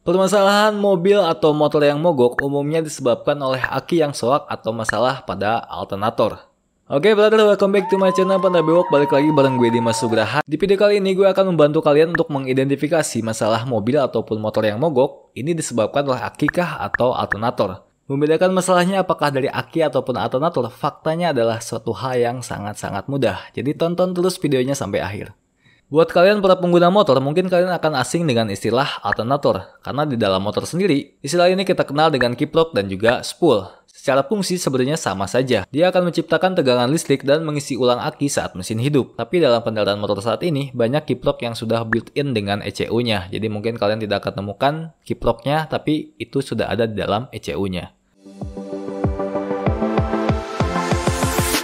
Permasalahan mobil atau motor yang mogok umumnya disebabkan oleh aki yang soak atau masalah pada alternator. Oke brother, welcome back to my channel Panda Bewok. Balik lagi bareng gue Dimas Sugraha. Di video kali ini gue akan membantu kalian untuk mengidentifikasi masalah mobil ataupun motor yang mogok. Ini disebabkan oleh aki kah atau alternator. Membedakan masalahnya apakah dari aki ataupun alternator, faktanya adalah suatu hal yang sangat-sangat mudah. Jadi tonton terus videonya sampai akhir. Buat kalian para pengguna motor, mungkin kalian akan asing dengan istilah alternator. Karena di dalam motor sendiri, istilah ini kita kenal dengan kiprok dan juga spool. Secara fungsi sebenarnya sama saja. Dia akan menciptakan tegangan listrik dan mengisi ulang aki saat mesin hidup. Tapi dalam kendaraan motor saat ini, banyak kiprok yang sudah built-in dengan ECU-nya. Jadi mungkin kalian tidak akan temukan kiproknya, tapi itu sudah ada di dalam ECU-nya.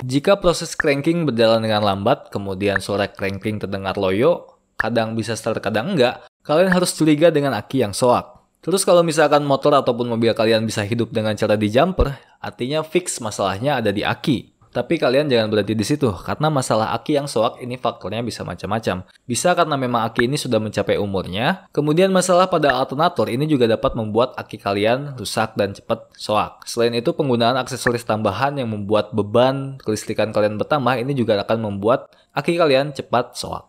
Jika proses cranking berjalan dengan lambat, kemudian suara cranking terdengar loyo, kadang bisa start kadang enggak, kalian harus curiga dengan aki yang soak. Terus kalau misalkan motor ataupun mobil kalian bisa hidup dengan cara di jumper, artinya fix masalahnya ada di aki. Tapi kalian jangan berhenti di situ, karena masalah aki yang soak ini faktornya bisa macam-macam. Bisa karena memang aki ini sudah mencapai umurnya, kemudian masalah pada alternator ini juga dapat membuat aki kalian rusak dan cepat soak. Selain itu, penggunaan aksesoris tambahan yang membuat beban kelistrikan kalian bertambah ini juga akan membuat aki kalian cepat soak.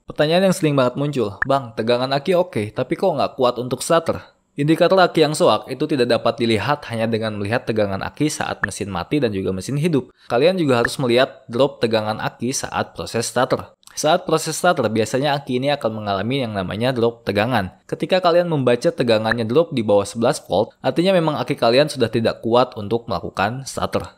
Pertanyaan yang sering banget muncul, Bang, tegangan aki oke, tapi kok nggak kuat untuk starter? Indikator aki yang soak itu tidak dapat dilihat hanya dengan melihat tegangan aki saat mesin mati dan juga mesin hidup. Kalian juga harus melihat drop tegangan aki saat proses starter. Saat proses starter, biasanya aki ini akan mengalami yang namanya drop tegangan. Ketika kalian membaca tegangannya drop di bawah 11 volt, artinya memang aki kalian sudah tidak kuat untuk melakukan starter.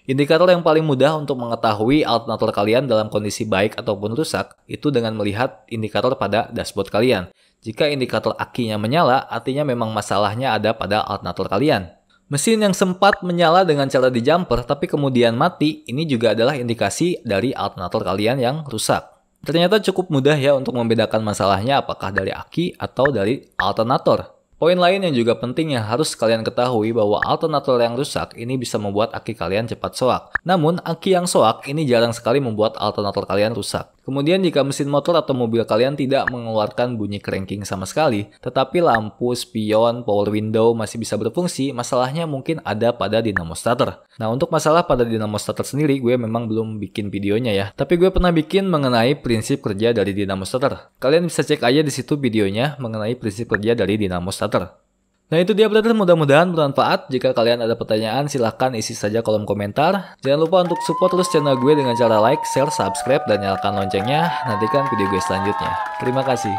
Indikator yang paling mudah untuk mengetahui alternator kalian dalam kondisi baik ataupun rusak itu dengan melihat indikator pada dashboard kalian. Jika indikator akinya menyala, artinya memang masalahnya ada pada alternator kalian. Mesin yang sempat menyala dengan cara di jumper tapi kemudian mati, ini juga adalah indikasi dari alternator kalian yang rusak. Ternyata cukup mudah ya untuk membedakan masalahnya apakah dari aki atau dari alternator. Poin lain yang juga penting yang harus kalian ketahui bahwa alternator yang rusak ini bisa membuat aki kalian cepat soak. Namun, aki yang soak ini jarang sekali membuat alternator kalian rusak. Kemudian jika mesin motor atau mobil kalian tidak mengeluarkan bunyi cranking sama sekali, tetapi lampu, spion, power window masih bisa berfungsi, masalahnya mungkin ada pada dinamo starter. Nah, untuk masalah pada dinamo starter sendiri, gue memang belum bikin videonya ya. Tapi gue pernah bikin mengenai prinsip kerja dari dinamo starter. Kalian bisa cek aja di situ videonya mengenai prinsip kerja dari dinamo starter. Nah itu dia brother, mudah-mudahan bermanfaat. Jika kalian ada pertanyaan silahkan isi saja kolom komentar. Jangan lupa untuk support terus channel gue dengan cara like, share, subscribe, dan nyalakan loncengnya. Nantikan video gue selanjutnya. Terima kasih.